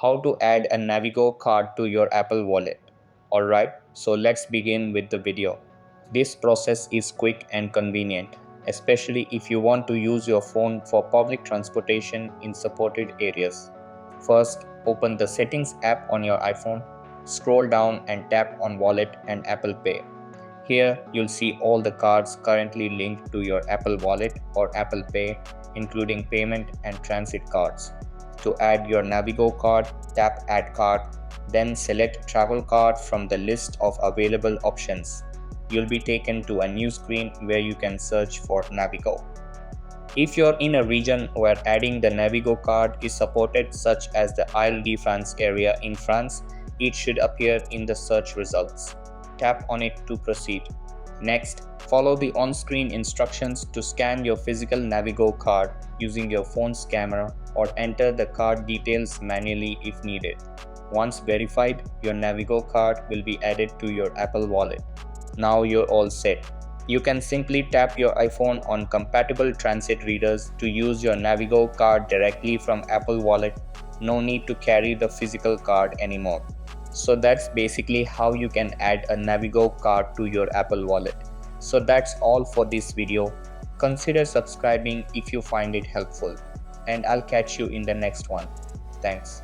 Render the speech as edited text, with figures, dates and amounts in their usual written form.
How to add a Navigo card to your Apple Wallet. Alright, so let's begin with the video. This process is quick and convenient, especially if you want to use your phone for public transportation in supported areas. First, open the Settings app on your iPhone, scroll down and tap on Wallet and Apple Pay. Here, you'll see all the cards currently linked to your Apple Wallet or Apple Pay, including payment and transit cards. To add your Navigo card, tap Add Card, then select Travel Card from the list of available options. You'll be taken to a new screen where you can search for Navigo. If you're in a region where adding the Navigo card is supported, such as the Île-de-France area in France, it should appear in the search results. Tap on it to proceed. Next, follow the on-screen instructions to scan your physical Navigo card using your phone's camera or enter the card details manually if needed. Once verified, your Navigo card will be added to your Apple Wallet. Now you're all set. You can simply tap your iPhone on compatible transit readers to use your Navigo card directly from Apple Wallet. No need to carry the physical card anymore. So that's basically how you can add a Navigo card to your Apple Wallet. So that's all for this video. Consider subscribing if you find it helpful, and I'll catch you in the next one. Thanks.